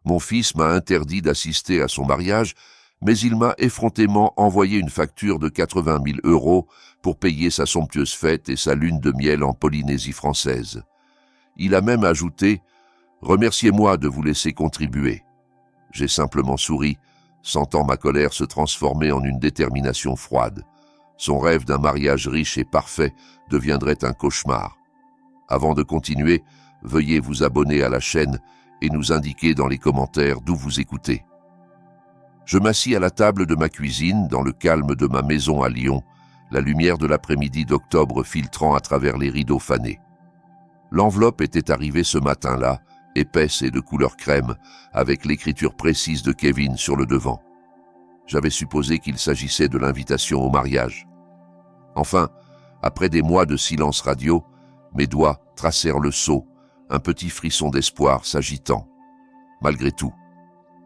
Mon fils m'a interdit d'assister à son mariage, mais il m'a effrontément envoyé une facture de 80 000 € pour payer sa somptueuse fête et sa lune de miel en Polynésie française. Il a même ajouté « Remerciez-moi de vous laisser contribuer ». J'ai simplement souri, sentant ma colère se transformer en une détermination froide. Son rêve d'un mariage riche et parfait deviendrait un cauchemar. Avant de continuer, veuillez vous abonner à la chaîne et nous indiquer dans les commentaires d'où vous écoutez. Je m'assis à la table de ma cuisine, dans le calme de ma maison à Lyon, la lumière de l'après-midi d'octobre filtrant à travers les rideaux fanés. L'enveloppe était arrivée ce matin-là, épaisse et de couleur crème, avec l'écriture précise de Kevin sur le devant. J'avais supposé qu'il s'agissait de l'invitation au mariage. Enfin, après des mois de silence radio, mes doigts tracèrent le sceau, un petit frisson d'espoir s'agitant. Malgré tout,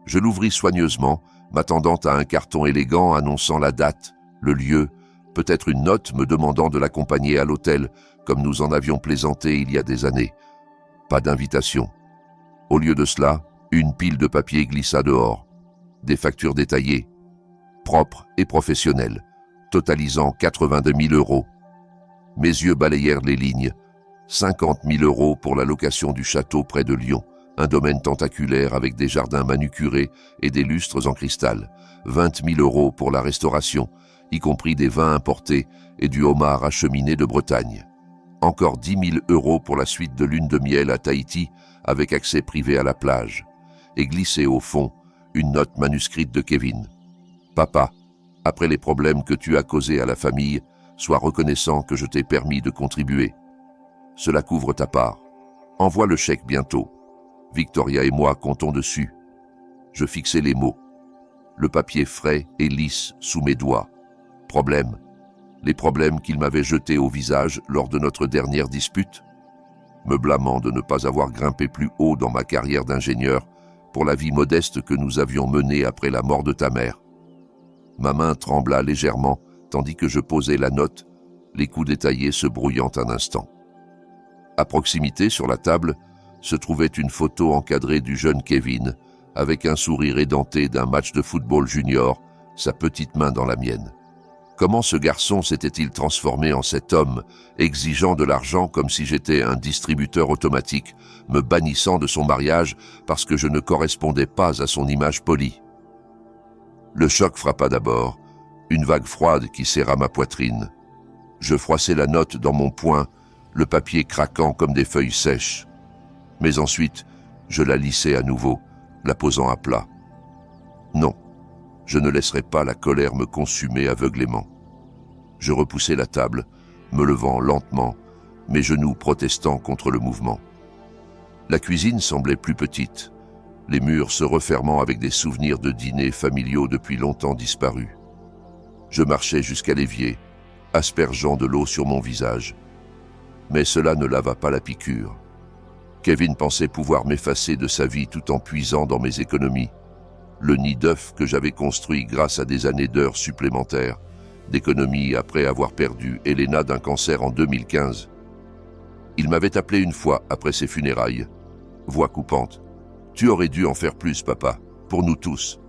je l'ouvris soigneusement, m'attendant à un carton élégant annonçant la date, le lieu, peut-être une note me demandant de l'accompagner à l'hôtel, comme nous en avions plaisanté il y a des années. Pas d'invitation. Au lieu de cela, une pile de papier glissa dehors. Des factures détaillées, propres et professionnelles, totalisant 82 000 €. Mes yeux balayèrent les lignes. 50 000 € pour la location du château près de Lyon, un domaine tentaculaire avec des jardins manucurés et des lustres en cristal. 20 000 € pour la restauration, y compris des vins importés et du homard acheminé de Bretagne. Encore 10 000 € pour la suite de lune de miel à Tahiti, avec accès privé à la plage. Et glissé au fond, une note manuscrite de Kevin. « Papa, après les problèmes que tu as causés à la famille, sois reconnaissant que je t'ai permis de contribuer. Cela couvre ta part. Envoie le chèque bientôt. Victoria et moi comptons dessus. » Je fixai les mots. Le papier frais et lisse sous mes doigts. Problème. Les problèmes qu'il m'avait jetés au visage lors de notre dernière dispute. Me blâmant de ne pas avoir grimpé plus haut dans ma carrière d'ingénieur pour la vie modeste que nous avions menée après la mort de ta mère. Ma main trembla légèrement tandis que je posais la note, les coups détaillés se brouillant un instant. À proximité, sur la table, se trouvait une photo encadrée du jeune Kevin, avec un sourire édenté d'un match de football junior, sa petite main dans la mienne. Comment ce garçon s'était-il transformé en cet homme, exigeant de l'argent comme si j'étais un distributeur automatique, me bannissant de son mariage parce que je ne correspondais pas à son image polie? Le choc frappa d'abord, une vague froide qui serra ma poitrine. Je froissai la note dans mon poing, le papier craquant comme des feuilles sèches. Mais ensuite, je la lissai à nouveau, la posant à plat. Non, je ne laisserai pas la colère me consumer aveuglément. Je repoussai la table, me levant lentement, mes genoux protestant contre le mouvement. La cuisine semblait plus petite, les murs se refermant avec des souvenirs de dîners familiaux depuis longtemps disparus. Je marchai jusqu'à l'évier, aspergeant de l'eau sur mon visage. Mais cela ne lava pas la piqûre. Kevin pensait pouvoir m'effacer de sa vie tout en puisant dans mes économies. Le nid d'œufs que j'avais construit grâce à des années d'heures supplémentaires, d'économies après avoir perdu Elena d'un cancer en 2015. Il m'avait appelé une fois après ses funérailles. Voix coupante. « Tu aurais dû en faire plus, papa, pour nous tous. »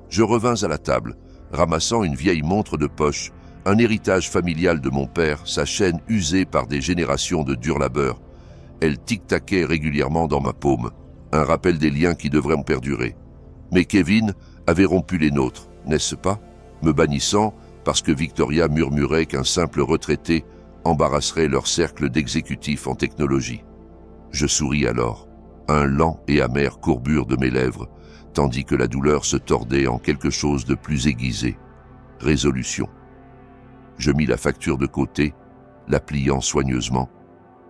Je revins à la table, ramassant une vieille montre de poche, un héritage familial de mon père, sa chaîne usée par des générations de dur labeur. Elle tic-taquait régulièrement dans ma paume, un rappel des liens qui devraient en perdurer. Mais Kevin avait rompu les nôtres, n'est-ce pas, me bannissant parce que Victoria murmurait qu'un simple retraité embarrasserait leur cercle d'exécutifs en technologie. Je souris alors, un lent et amer courbure de mes lèvres, tandis que la douleur se tordait en quelque chose de plus aiguisé. Résolution. Je mis la facture de côté, la pliant soigneusement,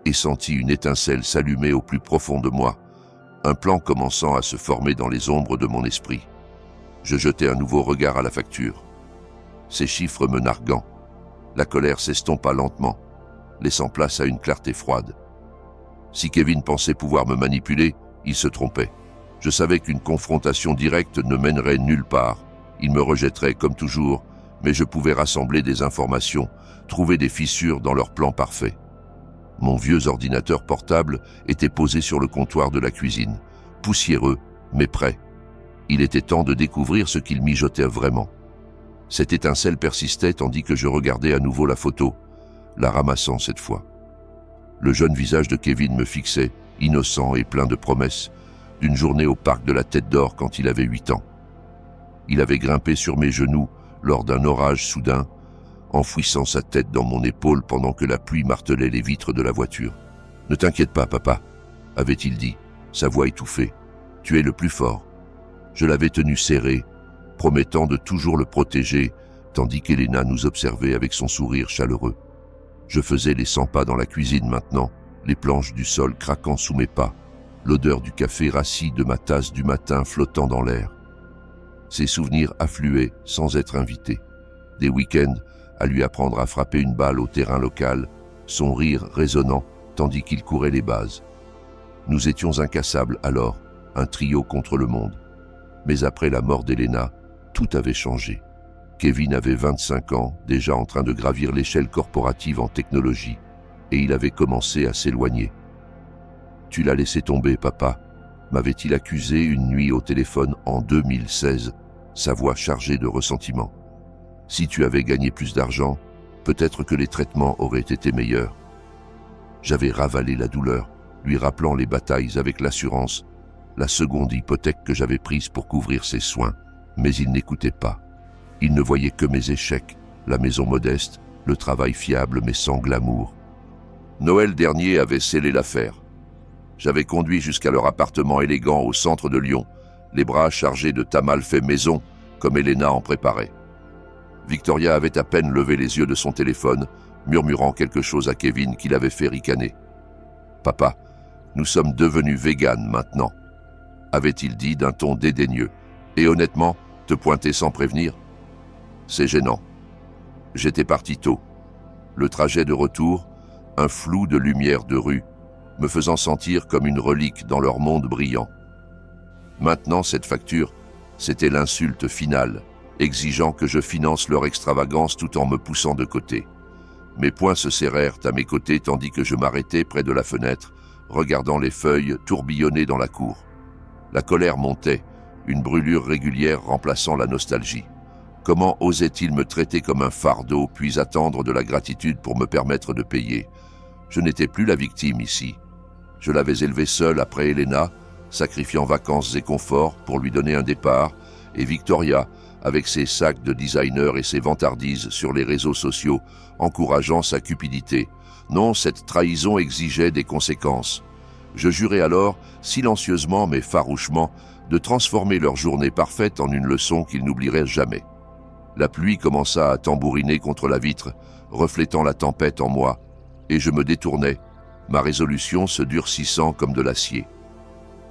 et sentis une étincelle s'allumer au plus profond de moi, un plan commençant à se former dans les ombres de mon esprit. Je jetai un nouveau regard à la facture. Ces chiffres me narguant, la colère s'estompa lentement, laissant place à une clarté froide. Si Kevin pensait pouvoir me manipuler, il se trompait. Je savais qu'une confrontation directe ne mènerait nulle part. Il me rejetterait comme toujours, mais je pouvais rassembler des informations, trouver des fissures dans leur plan parfait. Mon vieux ordinateur portable était posé sur le comptoir de la cuisine, poussiéreux, mais prêt. Il était temps de découvrir ce qu'il mijotait vraiment. Cette étincelle persistait tandis que je regardais à nouveau la photo, la ramassant cette fois. Le jeune visage de Kevin me fixait, innocent et plein de promesses, d'une journée au parc de la Tête d'Or quand il avait 8 ans. Il avait grimpé sur mes genoux lors d'un orage soudain, enfouissant sa tête dans mon épaule pendant que la pluie martelait les vitres de la voiture. « Ne t'inquiète pas, papa », avait-il dit, sa voix étouffée. « Tu es le plus fort. » Je l'avais tenu serré, promettant de toujours le protéger, tandis qu'Elena nous observait avec son sourire chaleureux. Je faisais les 100 pas dans la cuisine maintenant, les planches du sol craquant sous mes pas, l'odeur du café rassis de ma tasse du matin flottant dans l'air. Ses souvenirs affluaient sans être invités. Des week-ends à lui apprendre à frapper une balle au terrain local, son rire résonnant tandis qu'il courait les bases. Nous étions incassables alors, un trio contre le monde. Mais après la mort d'Elena, tout avait changé. Kevin avait 25 ans, déjà en train de gravir l'échelle corporative en technologie, et il avait commencé à s'éloigner. « Tu l'as laissé tomber, papa », m'avait-il accusé une nuit au téléphone en 2016, sa voix chargée de ressentiment. « Si tu avais gagné plus d'argent, peut-être que les traitements auraient été meilleurs. » J'avais ravalé la douleur, lui rappelant les batailles avec l'assurance, la seconde hypothèque que j'avais prise pour couvrir ses soins, mais il n'écoutait pas. Il ne voyait que mes échecs, la maison modeste, le travail fiable mais sans glamour. Noël dernier avait scellé l'affaire. J'avais conduit jusqu'à leur appartement élégant au centre de Lyon, les bras chargés de tamales faits maison, comme Elena en préparait. Victoria avait à peine levé les yeux de son téléphone, murmurant quelque chose à Kevin qui l'avait fait ricaner. « Papa, nous sommes devenus véganes maintenant », avait-il dit d'un ton dédaigneux. « Et honnêtement, te pointer sans prévenir ? C'est gênant. » J'étais parti tôt. Le trajet de retour, un flou de lumière de rue, me faisant sentir comme une relique dans leur monde brillant. Maintenant, cette facture, c'était l'insulte finale, exigeant que je finance leur extravagance tout en me poussant de côté. Mes poings se serrèrent à mes côtés tandis que je m'arrêtais près de la fenêtre, regardant les feuilles tourbillonner dans la cour. La colère montait, une brûlure régulière remplaçant la nostalgie. Comment osait-il me traiter comme un fardeau, puis attendre de la gratitude pour me permettre de payer ? Je n'étais plus la victime ici. Je l'avais élevé seul après Elena, sacrifiant vacances et confort pour lui donner un départ, et Victoria, avec ses sacs de designer et ses vantardises sur les réseaux sociaux, encourageant sa cupidité. Non, cette trahison exigeait des conséquences. Je jurai alors, silencieusement mais farouchement, de transformer leur journée parfaite en une leçon qu'ils n'oublieraient jamais. La pluie commença à tambouriner contre la vitre, reflétant la tempête en moi, et je me détournai, ma résolution se durcissant comme de l'acier.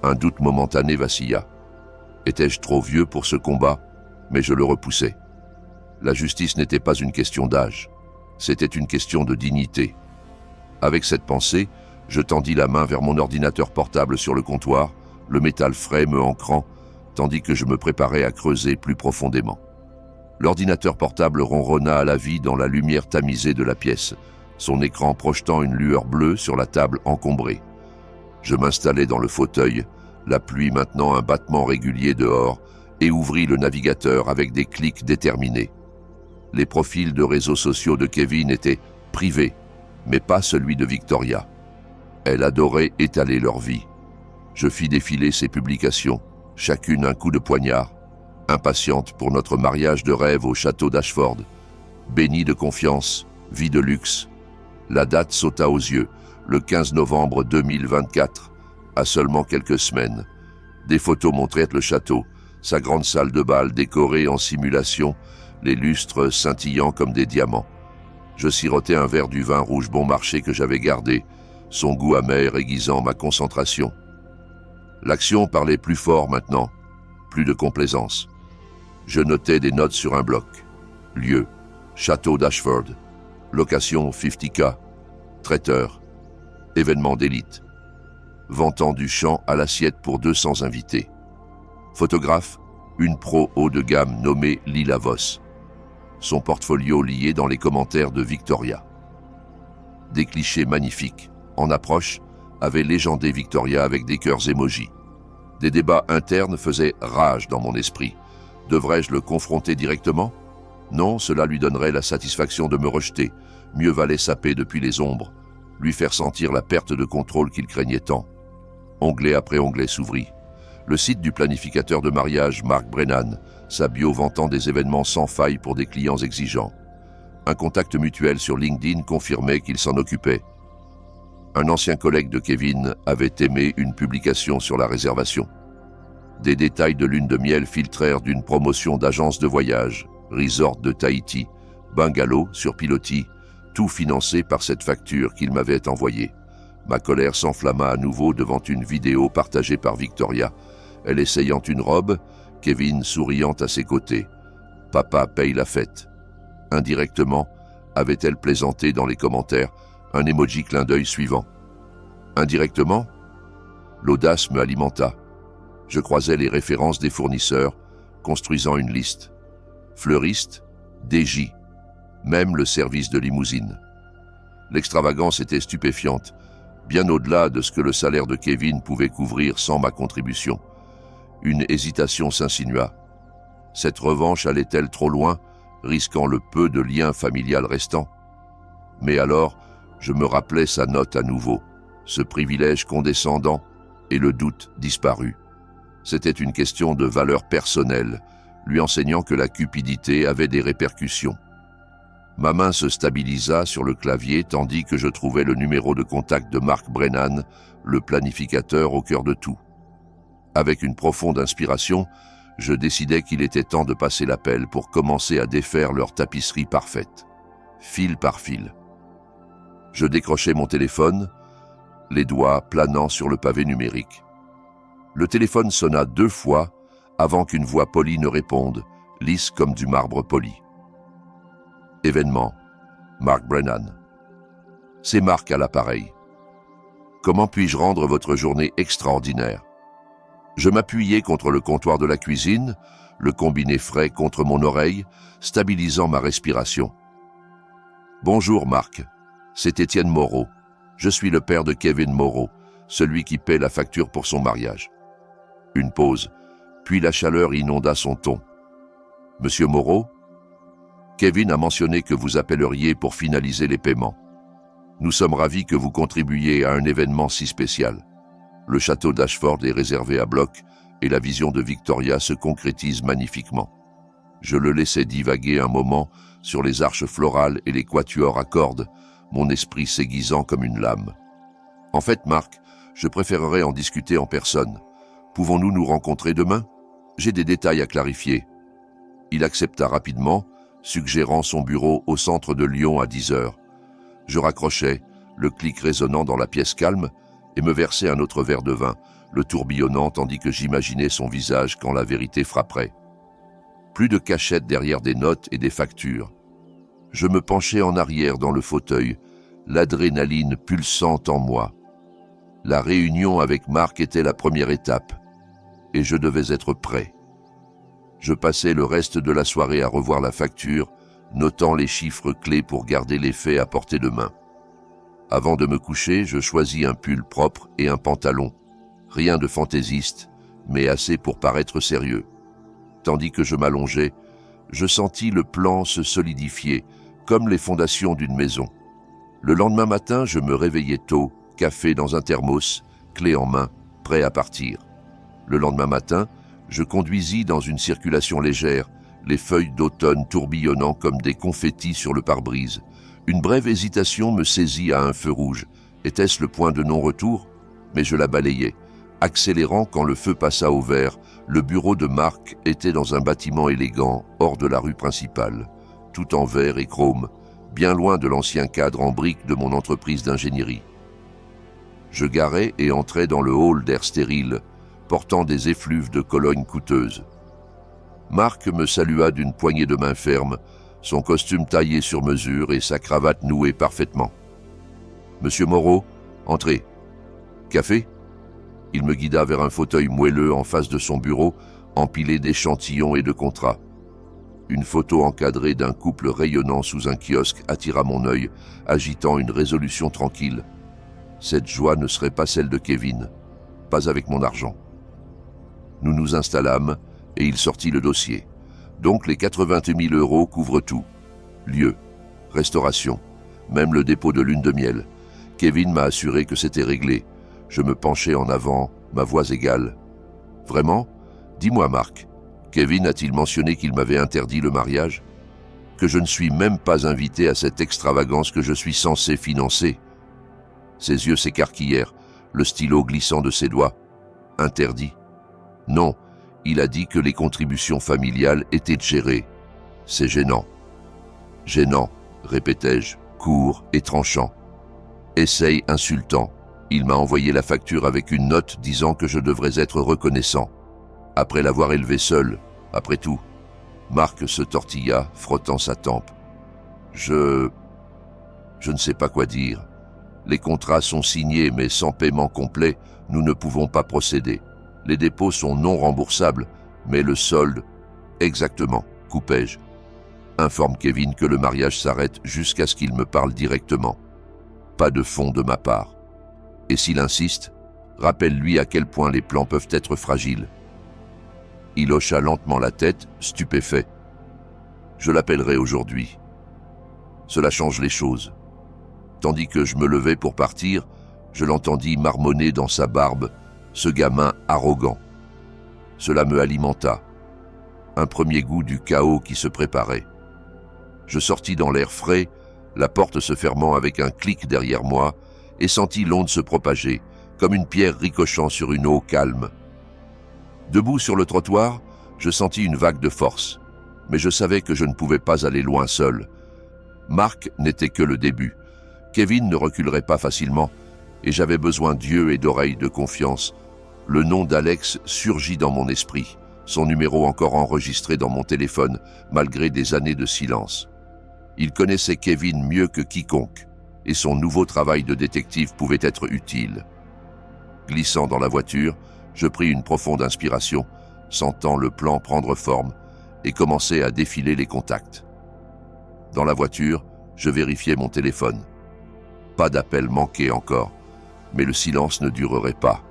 Un doute momentané vacilla. Étais-je trop vieux pour ce combat ? Mais je le repoussais. La justice n'était pas une question d'âge, c'était une question de dignité. Avec cette pensée, je tendis la main vers mon ordinateur portable sur le comptoir, le métal frais me ancrant, tandis que je me préparais à creuser plus profondément. L'ordinateur portable ronronna à la vie dans la lumière tamisée de la pièce, son écran projetant une lueur bleue sur la table encombrée. Je m'installai dans le fauteuil, la pluie maintenant un battement régulier dehors, et ouvris le navigateur avec des clics déterminés. Les profils de réseaux sociaux de Kevin étaient privés, mais pas celui de Victoria. Elle adorait étaler leur vie. Je fis défiler ses publications, chacune un coup de poignard, impatiente pour notre mariage de rêve au château d'Ashford. Bénie de confiance, vie de luxe. La date sauta aux yeux, le 15 novembre 2024, à seulement quelques semaines. Des photos montraient le château, sa grande salle de bal décorée en simulation, les lustres scintillant comme des diamants. Je sirotais un verre du vin rouge bon marché que j'avais gardé, son goût amer aiguisant ma concentration. L'action parlait plus fort maintenant, plus de complaisance. Je notais des notes sur un bloc. Lieu, château d'Ashford. Location 50K. Traiteur. Événement d'élite. Vantant du champ à l'assiette pour 200 invités. Photographe, une pro haut de gamme nommée Lila Voss. Son portfolio lié dans les commentaires de Victoria. Des clichés magnifiques, en approche, avaient légendé Victoria avec des cœurs émojis. Des débats internes faisaient rage dans mon esprit. Devrais-je le confronter directement? Non, cela lui donnerait la satisfaction de me rejeter. Mieux valait saper depuis les ombres, lui faire sentir la perte de contrôle qu'il craignait tant. Onglet après onglet s'ouvrit. Le site du planificateur de mariage Mark Brennan, sa bio vantant des événements sans faille pour des clients exigeants. Un contact mutuel sur LinkedIn confirmait qu'il s'en occupait. Un ancien collègue de Kevin avait aimé une publication sur la réservation. Des détails de lune de miel filtrèrent d'une promotion d'agence de voyage, resort de Tahiti, bungalow sur pilotis, tout financé par cette facture qu'il m'avait envoyée. Ma colère s'enflamma à nouveau devant une vidéo partagée par Victoria, elle essayant une robe, Kevin souriant à ses côtés. Papa paye la fête. Indirectement, avait-elle plaisanté dans les commentaires, un emoji clin d'œil suivant. Indirectement, l'audace me alimenta. Je croisais les références des fournisseurs, construisant une liste. Fleuriste, DJ, même le service de limousine. L'extravagance était stupéfiante, bien au-delà de ce que le salaire de Kevin pouvait couvrir sans ma contribution. Une hésitation s'insinua. Cette revanche allait-elle trop loin, risquant le peu de lien familial restant? Mais alors, je me rappelais sa note à nouveau, ce privilège condescendant, et le doute disparut. C'était une question de valeur personnelle, lui enseignant que la cupidité avait des répercussions. Ma main se stabilisa sur le clavier tandis que je trouvais le numéro de contact de Mark Brennan, le planificateur au cœur de tout. Avec une profonde inspiration, je décidai qu'il était temps de passer l'appel pour commencer à défaire leur tapisserie parfaite, fil par fil. Je décrochai mon téléphone, les doigts planant sur le pavé numérique. Le téléphone sonna 2 fois avant qu'une voix polie ne réponde, lisse comme du marbre poli. Événement, Mark Brennan. C'est Mark à l'appareil. Comment puis-je rendre votre journée extraordinaire? Je m'appuyai contre le comptoir de la cuisine, le combiné frais contre mon oreille, stabilisant ma respiration. Bonjour Mark, c'est Étienne Moreau. Je suis le père de Kevin Moreau, celui qui paie la facture pour son mariage. Une pause, puis la chaleur inonda son ton. Monsieur Moreau? Kevin a mentionné que vous appelleriez pour finaliser les paiements. Nous sommes ravis que vous contribuiez à un événement si spécial. Le château d'Ashford est réservé à bloc et la vision de Victoria se concrétise magnifiquement. Je le laissais divaguer un moment sur les arches florales et les quatuors à cordes, mon esprit s'aiguisant comme une lame. En fait, Marc, je préférerais en discuter en personne. Pouvons-nous nous rencontrer demain? J'ai des détails à clarifier. Il accepta rapidement, suggérant son bureau au centre de Lyon à 10 heures. Je raccrochai, le clic résonnant dans la pièce calme, et me versai un autre verre de vin, le tourbillonnant tandis que j'imaginais son visage quand la vérité frapperait. Plus de cachette derrière des notes et des factures. Je me penchai en arrière dans le fauteuil, l'adrénaline pulsante en moi. La réunion avec Marc était la première étape, et je devais être prêt. Je passai le reste de la soirée à revoir la facture, notant les chiffres clés pour garder les faits à portée de main. Avant de me coucher, je choisis un pull propre et un pantalon. Rien de fantaisiste, mais assez pour paraître sérieux. Tandis que je m'allongeais, je sentis le plan se solidifier, comme les fondations d'une maison. Le lendemain matin, je me réveillai tôt, café dans un thermos, clé en main, prêt à partir. Le lendemain matin, je conduisis dans une circulation légère, les feuilles d'automne tourbillonnant comme des confettis sur le pare-brise. Une brève hésitation me saisit à un feu rouge. Était-ce le point de non-retour? Mais je la balayai. Accélérant quand le feu passa au vert, le bureau de Marc était dans un bâtiment élégant, hors de la rue principale, tout en verre et chrome, bien loin de l'ancien cadre en briques de mon entreprise d'ingénierie. Je garai et entrai dans le hall d'air stérile, portant des effluves de Cologne coûteuse. Marc me salua d'une poignée de main ferme, son costume taillé sur mesure et sa cravate nouée parfaitement. « Monsieur Moreau, entrez. Café ?» Il me guida vers un fauteuil moelleux en face de son bureau, empilé d'échantillons et de contrats. Une photo encadrée d'un couple rayonnant sous un kiosque attira mon œil, agitant une résolution tranquille. Cette joie ne serait pas celle de Kevin, pas avec mon argent. Nous nous installâmes et il sortit le dossier. Donc les 80 000 euros couvrent tout. Lieu, restauration, même le dépôt de lune de miel. Kevin m'a assuré que c'était réglé. Je me penchai en avant, ma voix égale. Vraiment? Dis-moi, Marc, Kevin a-t-il mentionné qu'il m'avait interdit le mariage? Que je ne suis même pas invité à cette extravagance que je suis censé financer? Ses yeux s'écarquillèrent, le stylo glissant de ses doigts. Interdit? Non, il a dit que les contributions familiales étaient gérées. C'est gênant. Gênant, répétai-je, court et tranchant. Essaye insultant. Il m'a envoyé la facture avec une note disant que je devrais être reconnaissant. Après l'avoir élevé seul, après tout. Marc se tortilla, frottant sa tempe. Je ne sais pas quoi dire. Les contrats sont signés, mais sans paiement complet, nous ne pouvons pas procéder. Les dépôts sont non remboursables, mais le solde... Exactement, coupai-je. Informe Kevin que le mariage s'arrête jusqu'à ce qu'il me parle directement. Pas de fonds de ma part. Et s'il insiste, rappelle-lui à quel point les plans peuvent être fragiles. Il hocha lentement la tête, stupéfait. Je l'appellerai aujourd'hui. Cela change les choses. Tandis que je me levais pour partir, je l'entendis marmonner dans sa barbe, ce gamin arrogant. Cela me alimenta. Un premier goût du chaos qui se préparait. Je sortis dans l'air frais, la porte se fermant avec un clic derrière moi, et sentis l'onde se propager, comme une pierre ricochant sur une eau calme. Debout sur le trottoir, je sentis une vague de force, mais je savais que je ne pouvais pas aller loin seul. Marc n'était que le début. Kevin ne reculerait pas facilement, et j'avais besoin d'yeux et d'oreilles de confiance. Le nom d'Alex surgit dans mon esprit, son numéro encore enregistré dans mon téléphone, malgré des années de silence. Il connaissait Kevin mieux que quiconque, et son nouveau travail de détective pouvait être utile. Glissant dans la voiture, je pris une profonde inspiration, sentant le plan prendre forme, et commençai à défiler les contacts. Dans la voiture, je vérifiai mon téléphone. Pas d'appel manqué encore, mais le silence ne durerait pas.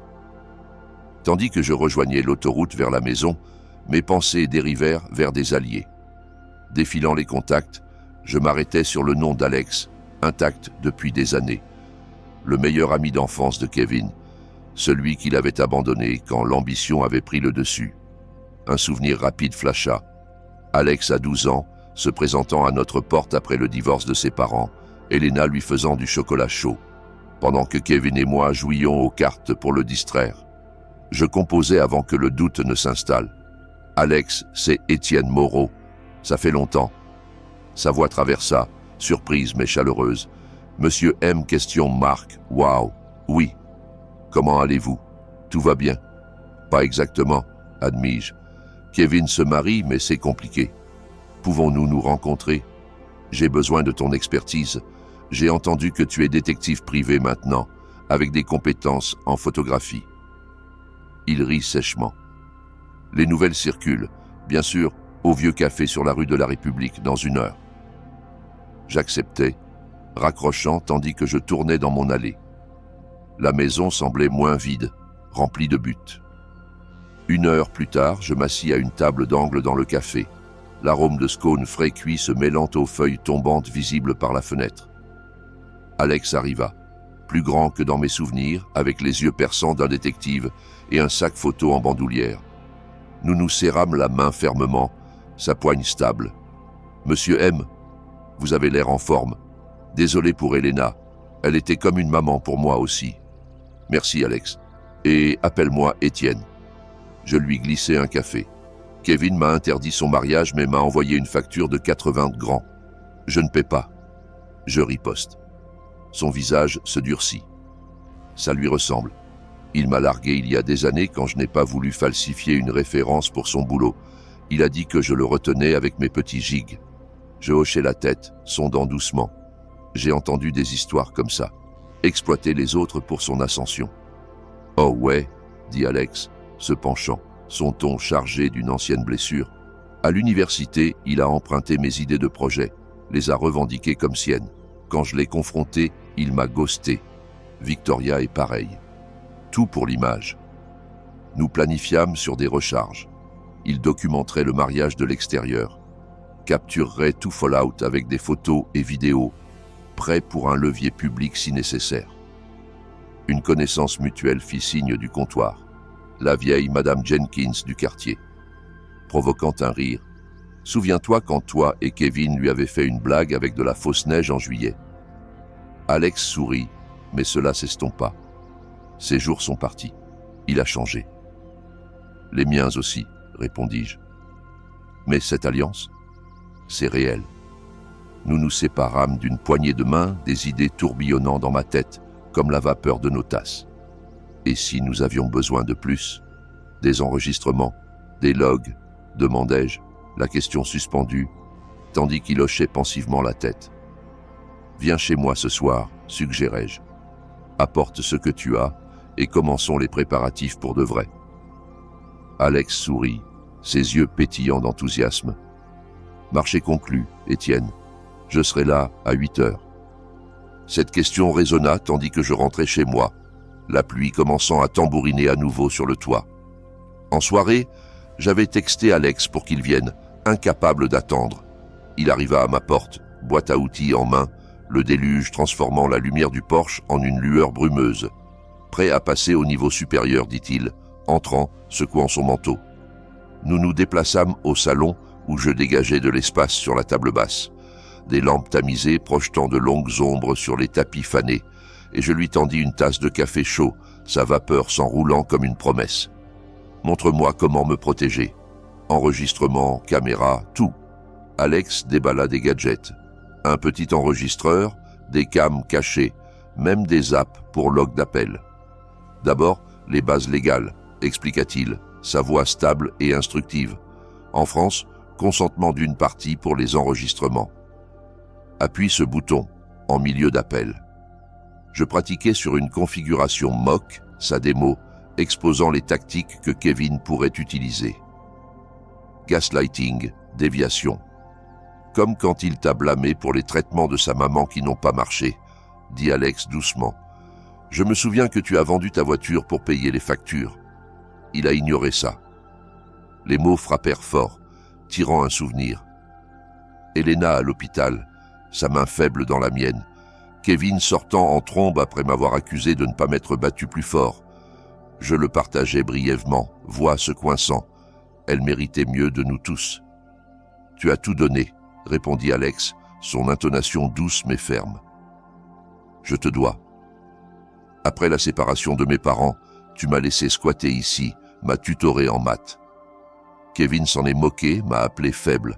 Tandis que je rejoignais l'autoroute vers la maison, mes pensées dérivèrent vers des alliés. Défilant les contacts, je m'arrêtais sur le nom d'Alex, intact depuis des années. Le meilleur ami d'enfance de Kevin, celui qu'il avait abandonné quand l'ambition avait pris le dessus. Un souvenir rapide flasha. Alex a 12 ans, se présentant à notre porte après le divorce de ses parents, Elena lui faisant du chocolat chaud, pendant que Kevin et moi jouions aux cartes pour le distraire. Je composais avant que le doute ne s'installe. Alex, c'est Étienne Moreau. Ça fait longtemps. Sa voix traversa, surprise mais chaleureuse. Monsieur M. Question Marc. Waouh. Oui. Comment allez-vous? Tout va bien? Pas exactement, admis-je. Kevin se marie, mais c'est compliqué. Pouvons-nous nous rencontrer? J'ai besoin de ton expertise. J'ai entendu que tu es détective privé maintenant, avec des compétences en photographie. Il rit sèchement. Les nouvelles circulent, bien sûr, au vieux café sur la rue de la République dans 1 heure. J'acceptais, raccrochant tandis que je tournais dans mon allée. La maison semblait moins vide, remplie de buts. 1 heure plus tard, je m'assis à une table d'angle dans le café, l'arôme de scone frais cuit se mêlant aux feuilles tombantes visibles par la fenêtre. Alex arriva, plus grand que dans mes souvenirs, avec les yeux perçants d'un détective et un sac photo en bandoulière. Nous nous serrâmes la main fermement, sa poigne stable. « Monsieur M, vous avez l'air en forme. Désolé pour Elena, elle était comme une maman pour moi aussi. Merci Alex. Et appelle-moi Étienne. » Je lui glissai un café. Kevin m'a interdit son mariage mais m'a envoyé une facture de 80 grands. Je ne paie pas. Je riposte. Son visage se durcit. Ça lui ressemble. Il m'a largué il y a des années quand je n'ai pas voulu falsifier une référence pour son boulot. Il a dit que je le retenais avec mes petits gigs. Je hochai la tête, sondant doucement. J'ai entendu des histoires comme ça. Exploiter les autres pour son ascension. « Oh ouais », dit Alex, se penchant, son ton chargé d'une ancienne blessure. À l'université, il a emprunté mes idées de projet, les a revendiquées comme siennes. Quand je l'ai confronté, il m'a ghosté. Victoria est pareil. Tout pour l'image. Nous planifiâmes sur des recharges. Il documenterait le mariage de l'extérieur, capturerait tout Fallout avec des photos et vidéos, prêt pour un levier public si nécessaire. Une connaissance mutuelle fit signe du comptoir, la vieille Madame Jenkins du quartier, provoquant un rire. « Souviens-toi quand toi et Kevin lui avez fait une blague avec de la fausse neige en juillet ?» Alex sourit, mais cela s'estompa. Ses jours sont partis. Il a changé. « Les miens aussi, » répondis-je. « Mais cette alliance, c'est réel. » Nous nous séparâmes d'une poignée de main, des idées tourbillonnant dans ma tête, comme la vapeur de nos tasses. Et si nous avions besoin de plus? Des enregistrements, des logs, demandai-je, la question suspendue, tandis qu'il hochait pensivement la tête. « Viens chez moi ce soir, suggérai-je. Apporte ce que tu as et commençons les préparatifs pour de vrai. » Alex sourit, ses yeux pétillants d'enthousiasme. « Marché conclu, Étienne. Je serai là à 8 heures. » Cette question résonna tandis que je rentrais chez moi, la pluie commençant à tambouriner à nouveau sur le toit. En soirée, j'avais texté Alex pour qu'il vienne, incapable d'attendre. Il arriva à ma porte, boîte à outils en main, le déluge transformant la lumière du porche en une lueur brumeuse. Prêt à passer au niveau supérieur, dit-il, entrant, secouant son manteau. Nous nous déplaçâmes au salon où je dégageais de l'espace sur la table basse, des lampes tamisées projetant de longues ombres sur les tapis fanés, et je lui tendis une tasse de café chaud, sa vapeur s'enroulant comme une promesse. « Montre-moi comment me protéger. » Enregistrement, caméra, tout. Alex déballa des gadgets. Un petit enregistreur, des cams cachés, même des apps pour log d'appel. D'abord, les bases légales, expliqua-t-il, sa voix stable et instructive. En France, consentement d'une partie pour les enregistrements. Appuie ce bouton, en milieu d'appel. Je pratiquais sur une configuration mock, sa démo, exposant les tactiques que Kevin pourrait utiliser. Gaslighting, déviation. Comme quand il t'a blâmé pour les traitements de sa maman qui n'ont pas marché, dit Alex doucement. Je me souviens que tu as vendu ta voiture pour payer les factures. Il a ignoré ça. Les mots frappèrent fort, tirant un souvenir. Elena à l'hôpital, sa main faible dans la mienne. Kevin sortant en trombe après m'avoir accusé de ne pas m'être battu plus fort. Je le partageais brièvement, voix se coinçant. Elle méritait mieux de nous tous. « Tu as tout donné », répondit Alex, son intonation douce mais ferme. « Je te dois. Après la séparation de mes parents, tu m'as laissé squatter ici, m'as tutoré en maths. Kevin s'en est moqué, m'a appelé faible.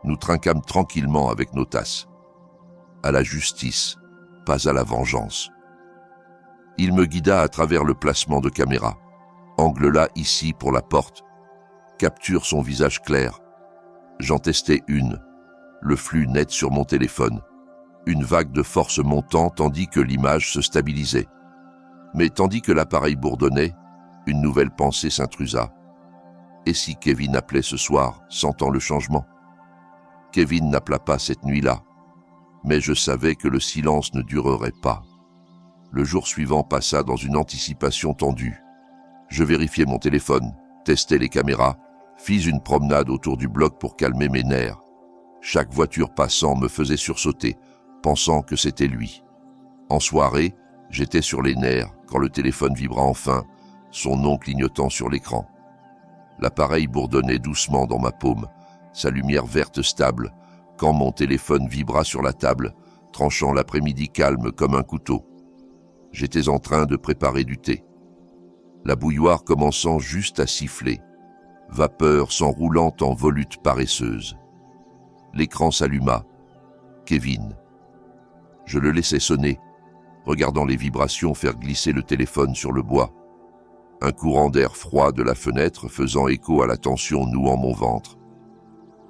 Nous trinquâmes tranquillement avec nos tasses. À la justice, pas à la vengeance. Il me guida à travers le placement de caméra. Angle là, ici, pour la porte. Capture son visage clair. J'en testais une. Le flux net sur mon téléphone. Une vague de force montant tandis que l'image se stabilisait. Mais tandis que l'appareil bourdonnait, une nouvelle pensée s'intrusa. Et si Kevin appelait ce soir, sentant le changement? Kevin n'appela pas cette nuit-là. Mais je savais que le silence ne durerait pas. Le jour suivant passa dans une anticipation tendue. Je vérifiai mon téléphone, testai les caméras, fis une promenade autour du bloc pour calmer mes nerfs. Chaque voiture passant me faisait sursauter, pensant que c'était lui. En soirée, j'étais sur les nerfs quand le téléphone vibra enfin, son nom clignotant sur l'écran. L'appareil bourdonnait doucement dans ma paume, sa lumière verte stable, quand mon téléphone vibra sur la table, tranchant l'après-midi calme comme un couteau. J'étais en train de préparer du thé. La bouilloire commençant juste à siffler, vapeur s'enroulant en volutes paresseuses. L'écran s'alluma. Kevin. Je le laissais sonner, regardant les vibrations faire glisser le téléphone sur le bois. Un courant d'air froid de la fenêtre faisant écho à la tension nouant mon ventre.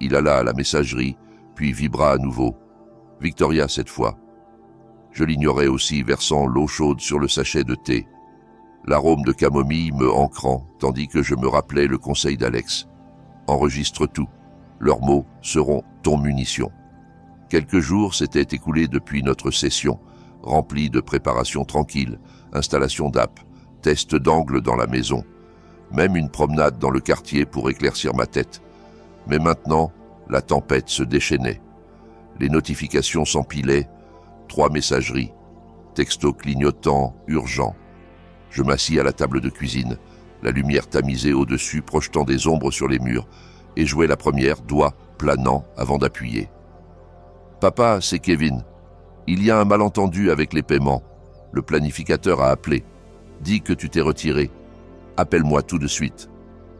Il alla à la messagerie, puis vibra à nouveau. Victoria cette fois. Je l'ignorais aussi, versant l'eau chaude sur le sachet de thé. L'arôme de camomille me ancrant, tandis que je me rappelais le conseil d'Alex. Enregistre tout. Leurs mots seront ton munition. Quelques jours s'étaient écoulés depuis notre session, remplie de préparations tranquilles, installation d'app, test d'angle dans la maison. même une promenade dans le quartier pour éclaircir ma tête. Mais maintenant, la tempête se déchaînait. Les notifications s'empilaient, 3 messageries, textos clignotants, urgents. Je m'assis à la table de cuisine, la lumière tamisée au-dessus projetant des ombres sur les murs, et jouais la première, doigt planant avant d'appuyer. « Papa, c'est Kevin. Il y a un malentendu avec les paiements. Le planificateur a appelé. Dis que tu t'es retiré. Appelle-moi tout de suite.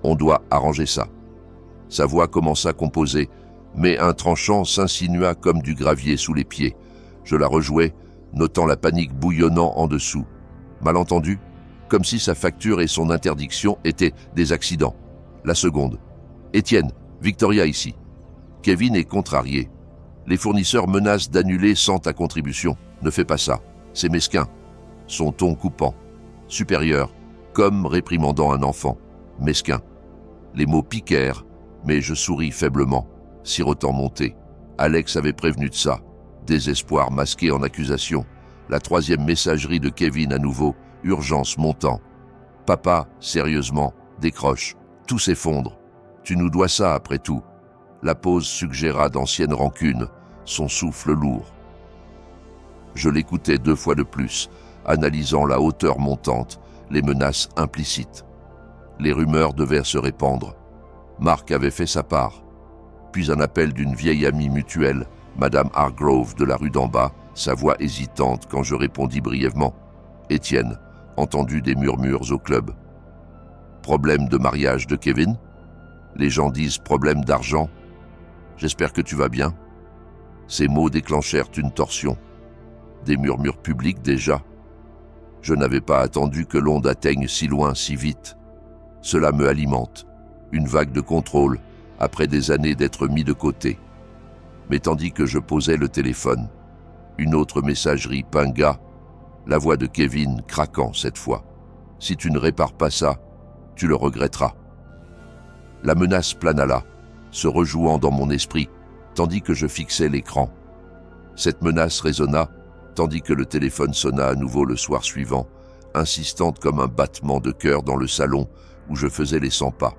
On doit arranger ça. » Sa voix commença à composer, mais un tranchant s'insinua comme du gravier sous les pieds. Je la rejouai, notant la panique bouillonnant en dessous. Malentendu ? Comme si sa facture et son interdiction étaient des accidents. La seconde. « Étienne, Victoria ici. Kevin est contrarié. Les fournisseurs menacent d'annuler sans ta contribution. Ne fais pas ça. C'est mesquin. » Son ton coupant. Supérieur, comme réprimandant un enfant. Mesquin. Les mots piquèrent, mais je souris faiblement, sirotant mon thé. Alex avait prévenu de ça. Désespoir masqué en accusation. La 3e messagerie de Kevin à nouveau, urgence montant. « Papa, sérieusement, décroche. Tout s'effondre. Tu nous dois ça après tout. » La pause suggéra d'anciennes rancunes, son souffle lourd. Je l'écoutais 2 fois de plus, analysant la hauteur montante, les menaces implicites. Les rumeurs devaient se répandre. Marc avait fait sa part. Puis un appel d'une vieille amie mutuelle, Madame Hargrove de la rue d'en bas, sa voix hésitante quand je répondis brièvement. « Étienne, entendu des murmures au club. »« Problème de mariage de Kevin ? Les gens disent problème d'argent. J'espère que tu vas bien. » Ces mots déclenchèrent une torsion. Des murmures publics déjà. Je n'avais pas attendu que l'onde atteigne si loin, si vite. Cela me alimente. Une vague de contrôle, après des années d'être mis de côté. Mais tandis que je posais le téléphone, une autre messagerie pinga, la voix de Kevin craquant cette fois. « Si tu ne répares pas ça, tu le regretteras. » La menace plana là, se rejouant dans mon esprit, tandis que je fixais l'écran. Cette menace résonna, tandis que le téléphone sonna à nouveau le soir suivant, insistante comme un battement de cœur dans le salon où je faisais les 100 pas.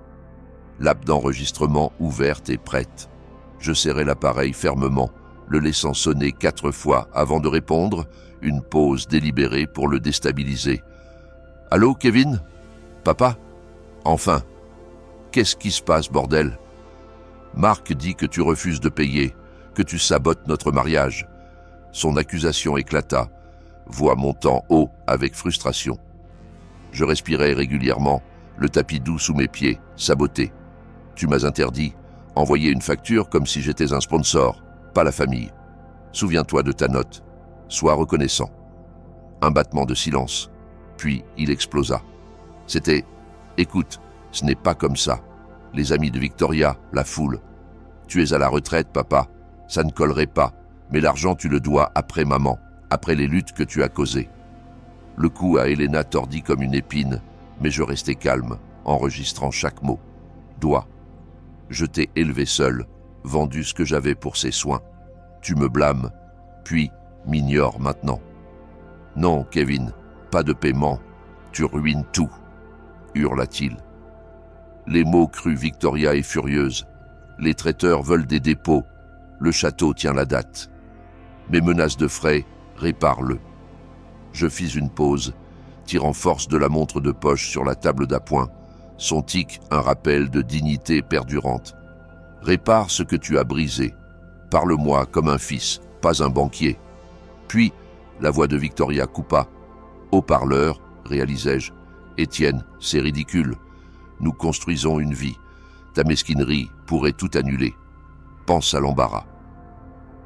L'app d'enregistrement ouverte et prête. Je serrai l'appareil fermement, le laissant sonner 4 fois avant de répondre, une pause délibérée pour le déstabiliser. « Allô, Kevin ? Papa ? Enfin. Qu'est-ce qui se passe, bordel ? Marc dit que tu refuses de payer, que tu sabotes notre mariage. » Son accusation éclata, voix montant haut avec frustration. Je respirais régulièrement, le tapis doux sous mes pieds, saboté. Tu m'as interdit, envoyer une facture comme si j'étais un sponsor, pas la famille. Souviens-toi de ta note. Sois reconnaissant. Un battement de silence. Puis il explosa. C'était « Écoute, ce n'est pas comme ça. Les amis de Victoria, la foule. Tu es à la retraite, papa. Ça ne collerait pas. Mais l'argent, tu le dois après maman, après les luttes que tu as causées. » Le cou à Helena tordit comme une épine, mais je restais calme, enregistrant chaque mot. Dois. Je t'ai élevé seul, vendu ce que j'avais pour ses soins. Tu me blâmes, puis m'ignores maintenant. Non, Kevin, pas de paiement. Tu ruines tout, hurla-t-il. Les mots crus Victoria est furieuse. Les traiteurs veulent des dépôts. Le château tient la date. Mes menaces de frais, répare-le. Je fis une pause, tirant force de la montre de poche sur la table d'appoint, son tic un rappel de dignité perdurante. Répare ce que tu as brisé. Parle-moi comme un fils, pas un banquier. Puis, la voix de Victoria coupa. Haut-parleur, réalisai-je. Étienne, c'est ridicule. Nous construisons une vie. Ta mesquinerie pourrait tout annuler. Pense à l'embarras.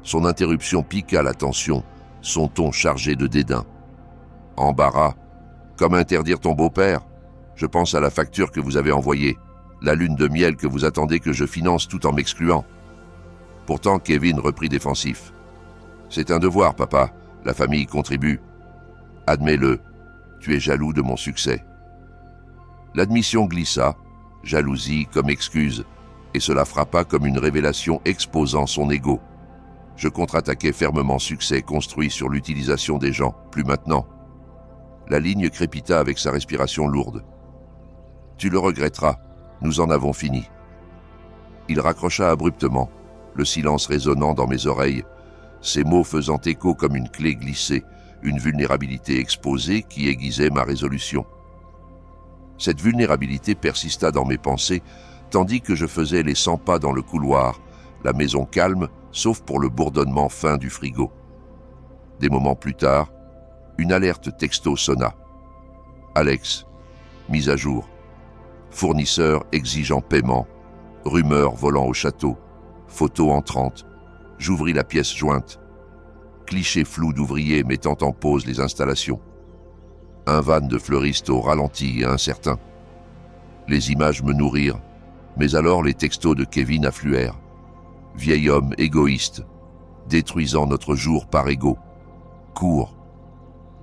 Son interruption piqua la tension, son ton chargé de dédain. Embarras? Comme interdire ton beau-père? Je pense à la facture que vous avez envoyée, la lune de miel que vous attendez que je finance tout en m'excluant. Pourtant, Kevin reprit défensif. C'est un devoir, papa. La famille contribue. Admets-le, tu es jaloux de mon succès. L'admission glissa, jalousie comme excuse, et cela frappa comme une révélation exposant son ego. Je contre-attaquai fermement succès construit sur l'utilisation des gens, plus maintenant. La ligne crépita avec sa respiration lourde. Tu le regretteras, nous en avons fini. » Il raccrocha abruptement, le silence résonnant dans mes oreilles, ces mots faisant écho comme une clé glissée, une vulnérabilité exposée qui aiguisait ma résolution. Cette vulnérabilité persista dans mes pensées, tandis que je faisais les 100 pas dans le couloir, la maison calme, sauf pour le bourdonnement fin du frigo. Des moments plus tard, une alerte texto sonna. « Alex, mise à jour. Fournisseur exigeant paiement. Rumeur volant au château. Photo entrante. J'ouvris la pièce jointe. Cliché flou d'ouvrier mettant en pause les installations. Un van de fleuriste au ralenti et incertain. Les images me nourrirent, mais alors les textos de Kevin affluèrent. Vieil homme égoïste, détruisant notre jour par ego. Court.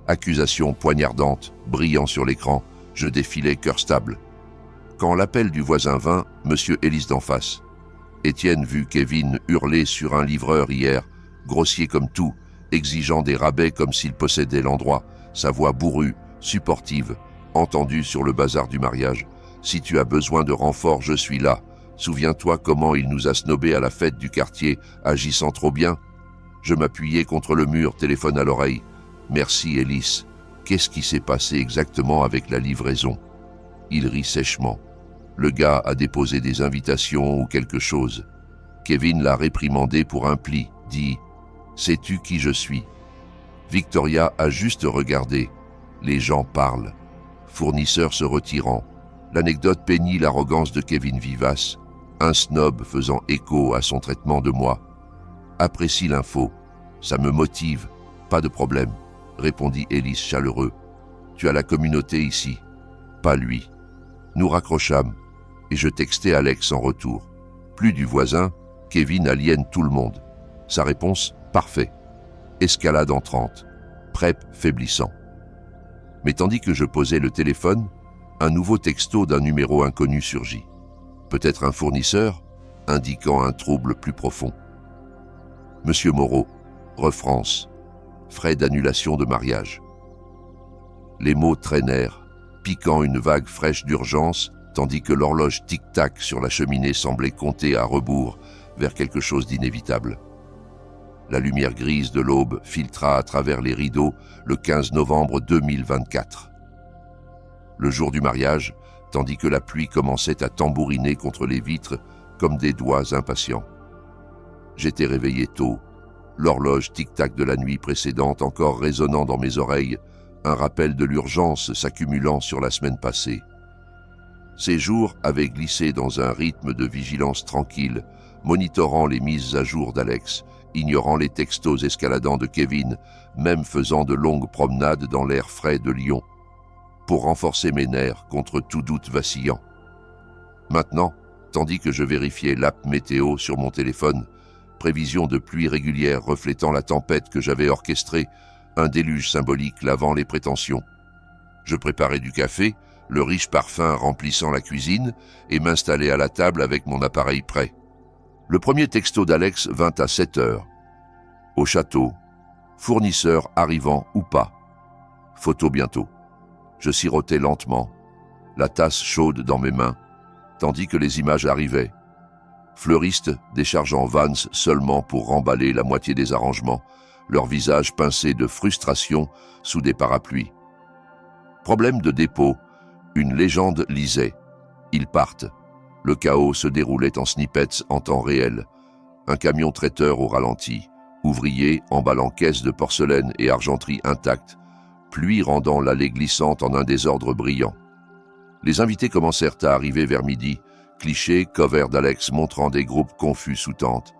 Accusation poignardante, brillant sur l'écran, je défilais cœur stable. Quand l'appel du voisin vint, Monsieur Élise d'en face. Étienne vit Kevin hurler sur un livreur hier, grossier comme tout, exigeant des rabais comme s'il possédait l'endroit, sa voix bourrue, supportive, entendue sur le bazar du mariage. « Si tu as besoin de renfort, je suis là. Souviens-toi comment il nous a snobés à la fête du quartier, agissant trop bien. » Je m'appuyais contre le mur, téléphone à l'oreille. « Merci, Élise. Qu'est-ce qui s'est passé exactement avec la livraison ?» Il rit sèchement. Le gars a déposé des invitations ou quelque chose. Kevin l'a réprimandé pour un pli, dit « Sais-tu qui je suis ?» Victoria a juste regardé. Les gens parlent. Fournisseur se retirant. L'anecdote peignit l'arrogance de Kevin vivace, un snob faisant écho à son traitement de moi. « Apprécie l'info. Ça me motive. Pas de problème, » répondit Élise chaleureux. « Tu as la communauté ici. Pas lui. » Nous raccrochâmes, et je textai Alex en retour. Plus du voisin, Kevin aliène tout le monde. Sa réponse, parfait. Escalade entrante. Prep faiblissant. Mais tandis que je posais le téléphone, un nouveau texto d'un numéro inconnu surgit. Peut-être un fournisseur, indiquant un trouble plus profond. Monsieur Moreau, refrance. Frais d'annulation de mariage. Les mots traînèrent, piquant une vague fraîche d'urgence, tandis que l'horloge tic-tac sur la cheminée semblait compter à rebours vers quelque chose d'inévitable. La lumière grise de l'aube filtra à travers les rideaux le 15 novembre 2024. Le jour du mariage, tandis que la pluie commençait à tambouriner contre les vitres comme des doigts impatients. J'étais réveillé tôt, l'horloge tic-tac de la nuit précédente encore résonnant dans mes oreilles, un rappel de l'urgence s'accumulant sur la semaine passée. Ces jours avaient glissé dans un rythme de vigilance tranquille, monitorant les mises à jour d'Alex, ignorant les textos escaladants de Kevin, même faisant de longues promenades dans l'air frais de Lyon, pour renforcer mes nerfs contre tout doute vacillant. Maintenant, tandis que je vérifiais l'app météo sur mon téléphone, prévision de pluie régulière reflétant la tempête que j'avais orchestrée, un déluge symbolique lavant les prétentions. Je préparais du café, le riche parfum remplissant la cuisine, et m'installais à la table avec mon appareil prêt. Le premier texto d'Alex vint à 7 heures. Au château, fournisseur arrivant ou pas. Photo bientôt. Je sirotais lentement, la tasse chaude dans mes mains, tandis que les images arrivaient. Fleuristes déchargeant Vans seulement pour remballer la moitié des arrangements, leurs visages pincés de frustration sous des parapluies. Problème de dépôt, une légende lisait. Ils partent. Le chaos se déroulait en snippets en temps réel. Un camion traiteur au ralenti, ouvrier emballant caisses de porcelaine et argenterie intactes, pluie rendant l'allée glissante en un désordre brillant. Les invités commencèrent à arriver vers midi, clichés, cover d'Alex montrant des groupes confus sous tente,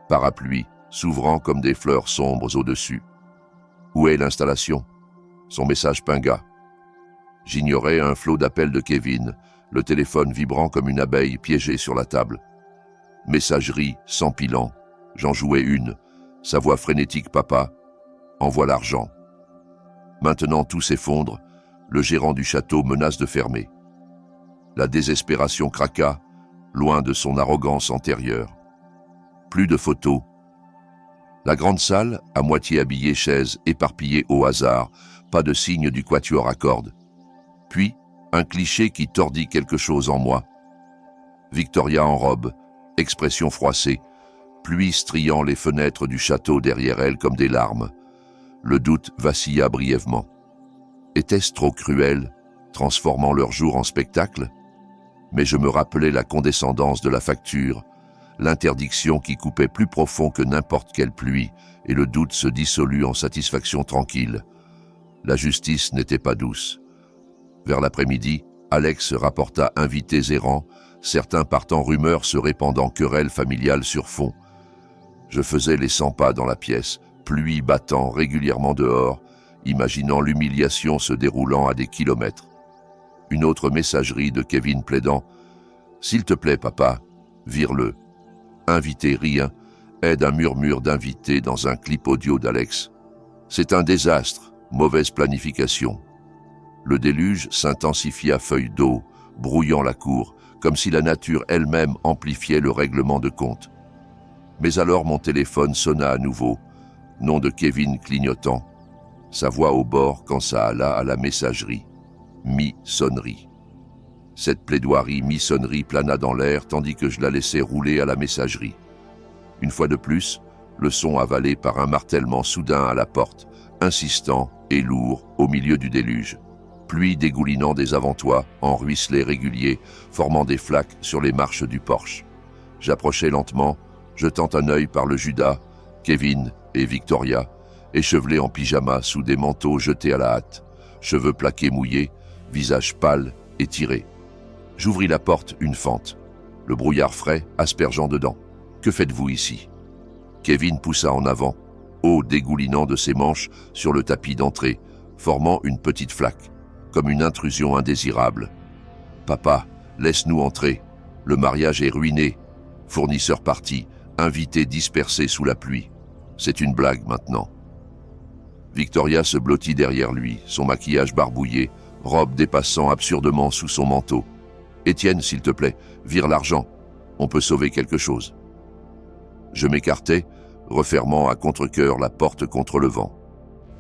parapluies s'ouvrant comme des fleurs sombres au-dessus. Où est l'installation? Son message pinga. J'ignorais un flot d'appels de Kevin, le téléphone vibrant comme une abeille piégée sur la table. Messagerie s'empilant. J'en jouais une. Sa voix frénétique, papa. Envoie l'argent. Maintenant tout s'effondre. Le gérant du château menace de fermer. La désespération craqua, loin de son arrogance antérieure. Plus de photos. La grande salle, à moitié habillée, chaises éparpillées au hasard, pas de signe du quatuor à cordes. Puis, Un cliché qui tordit quelque chose en moi. Victoria en robe, expression froissée, pluie striant les fenêtres du château derrière elle comme des larmes. Le doute vacilla brièvement. Était-ce trop cruel, transformant leur jour en spectacle? Mais je me rappelais la condescendance de la facture, l'interdiction qui coupait plus profond que n'importe quelle pluie, et le doute se dissolut en satisfaction tranquille. La justice n'était pas douce. Vers l'après-midi, Alex rapporta invités errants, certains partant rumeurs se répandant querelles familiales sur fond. Je faisais les 100 pas dans la pièce, pluie battant régulièrement dehors, imaginant l'humiliation se déroulant à des kilomètres. Une autre messagerie de Kevin plaidant « S'il te plaît, papa, vire-le. » Invité rien, aide un murmure d'invités dans un clip audio d'Alex. C'est un désastre, mauvaise planification. Le déluge s'intensifia à feuilles d'eau, brouillant la cour, comme si la nature elle-même amplifiait le règlement de compte. Mais alors mon téléphone sonna à nouveau, nom de Kevin clignotant. Sa voix au bord quand ça alla à la messagerie. Mi-sonnerie. Cette plaidoirie mi-sonnerie plana dans l'air tandis que je la laissais rouler à la messagerie. Une fois de plus, le son avalé par un martèlement soudain à la porte, insistant et lourd au milieu du déluge. Pluie dégoulinant des avant-toits en ruisselets réguliers, formant des flaques sur les marches du porche. J'approchais lentement, jetant un œil par le Judas, Kevin et Victoria, échevelés en pyjama sous des manteaux jetés à la hâte, cheveux plaqués mouillés, visage pâle et tiré. J'ouvris la porte une fente, le brouillard frais aspergeant dedans. « Que faites-vous ici ?» Kevin poussa en avant, eau dégoulinant de ses manches sur le tapis d'entrée, formant une petite flaque, comme une intrusion indésirable. « Papa, laisse-nous entrer. Le mariage est ruiné. Fournisseur parti, invités dispersés sous la pluie. C'est une blague maintenant. » Victoria se blottit derrière lui, son maquillage barbouillé, robe dépassant absurdement sous son manteau. « Étienne, s'il te plaît, vire l'argent. On peut sauver quelque chose. » Je m'écartai, refermant à contre-cœur la porte contre le vent.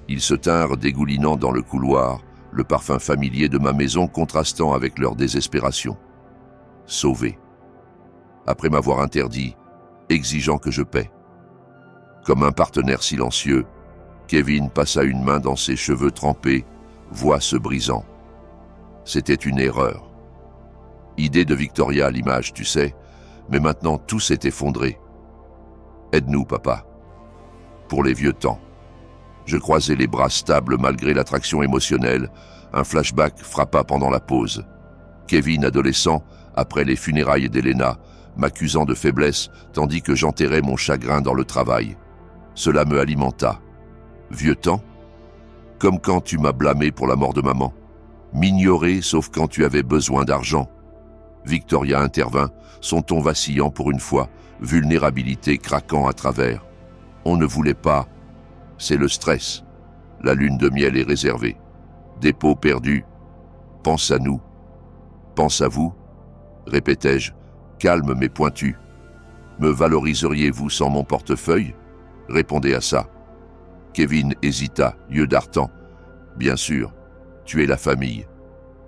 Ils se tinrent dégoulinant dans le couloir, le parfum familier de ma maison contrastant avec leur désespération. Sauvé. Après m'avoir interdit, exigeant que je paie. Comme un partenaire silencieux, Kevin passa une main dans ses cheveux trempés, voix se brisant. C'était une erreur. Idée de Victoria à l'image, tu sais, mais maintenant tout s'est effondré. Aide-nous, papa. Pour les vieux temps. Je croisai les bras stables malgré l'attraction émotionnelle. Un flashback frappa pendant la pause. Kevin, adolescent, après les funérailles d'Elena, m'accusant de faiblesse tandis que j'enterrais mon chagrin dans le travail. Cela me alimenta. Vieux temps? Comme quand tu m'as blâmé pour la mort de maman. M'ignorer sauf quand tu avais besoin d'argent. Victoria intervint, son ton vacillant pour une fois, vulnérabilité craquant à travers. On ne voulait pas. C'est le stress. La lune de miel est réservée. Dépôt perdu. Pense à nous. Pense à vous, répétai-je, calme mais pointu. Me valoriseriez-vous sans mon portefeuille? Répondez à ça. Kevin hésita, yeux dartants. Bien sûr, tu es la famille.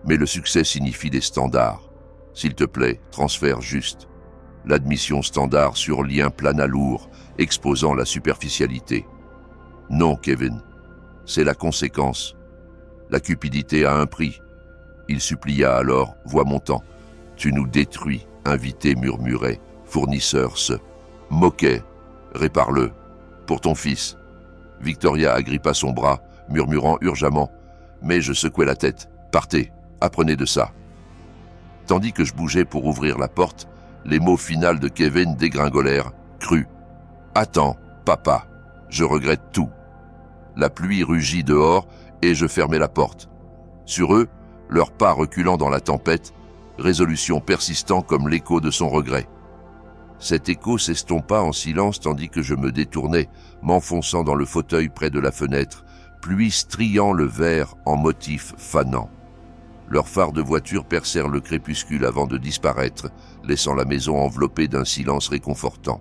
Mais le succès signifie des standards. S'il te plaît, transfère juste. L'admission standard sur lien plana lourd, exposant la superficialité. Non, Kevin, c'est la conséquence. La cupidité a un prix. Il supplia alors, voix montant. Tu nous détruis, invité murmurait, fournisseur se moquait. Répare-le, pour ton fils. Victoria agrippa son bras, murmurant urgemment. Mais je secouai la tête. Partez, apprenez de ça. Tandis que je bougeais pour ouvrir la porte, les mots finaux de Kevin dégringolèrent, crus. Attends, papa, je regrette tout. La pluie rugit dehors et je fermai la porte. Sur eux, leurs pas reculant dans la tempête, résolution persistant comme l'écho de son regret. Cet écho s'estompa en silence tandis que je me détournais, m'enfonçant dans le fauteuil près de la fenêtre, pluie striant le verre en motifs fanants. Leurs phares de voiture percèrent le crépuscule avant de disparaître, laissant la maison enveloppée d'un silence réconfortant.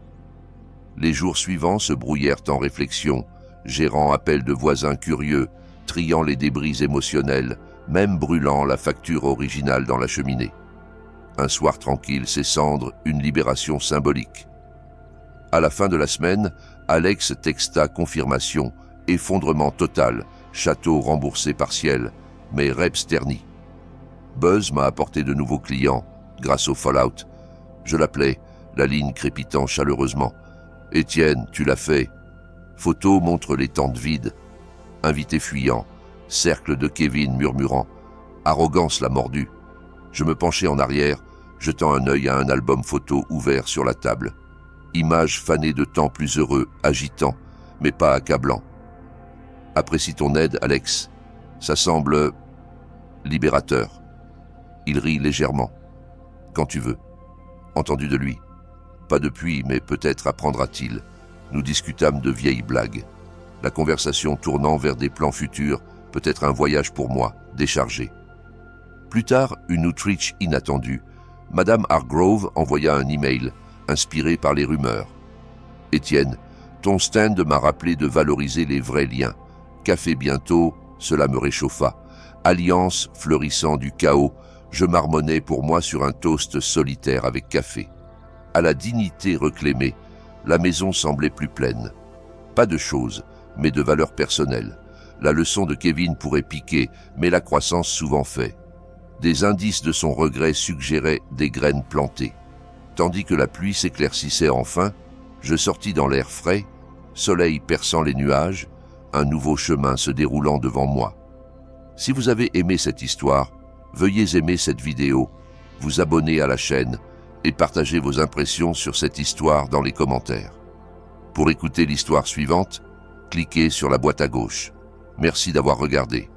Les jours suivants se brouillèrent en réflexion, gérant appels de voisins curieux, triant les débris émotionnels, même brûlant la facture originale dans la cheminée. Un soir tranquille, ses cendres, une libération symbolique. À la fin de la semaine, Alex texta confirmation, effondrement total, château remboursé partiel, mais reps terni. Buzz m'a apporté de nouveaux clients, grâce au Fallout. Je l'appelais, la ligne crépitant chaleureusement. « Étienne, tu l'as fait. » Photo montre les tentes vides. Invité fuyant, cercle de Kevin murmurant. Arrogance l'a mordu. Je me penchai en arrière, jetant un œil à un album photo ouvert sur la table. Images fanées de temps plus heureux, agitant, mais pas accablant. Apprécie ton aide, Alex. Ça semble libérateur. Il rit légèrement. Quand tu veux. Entendu de lui. Pas depuis, mais peut-être apprendra-t-il. Nous discutâmes de vieilles blagues. La conversation tournant vers des plans futurs, peut-être un voyage pour moi, déchargé. Plus tard, une outreach inattendue. Madame Hargrove envoya un email, inspiré par les rumeurs. « Étienne, ton stand m'a rappelé de valoriser les vrais liens. Café bientôt, cela me réchauffa. Alliance fleurissant du chaos, je marmonnais pour moi sur un toast solitaire avec café. À la dignité reclémée, la maison semblait plus pleine. Pas de choses, mais de valeurs personnelles. La leçon de Kevin pourrait piquer, mais la croissance souvent fait. Des indices de son regret suggéraient des graines plantées. Tandis que la pluie s'éclaircissait enfin, je sortis dans l'air frais, soleil perçant les nuages, un nouveau chemin se déroulant devant moi. Si vous avez aimé cette histoire, veuillez aimer cette vidéo, vous abonner à la chaîne et partager vos impressions sur cette histoire dans les commentaires. Pour écouter l'histoire suivante, cliquez sur la boîte à gauche. Merci d'avoir regardé.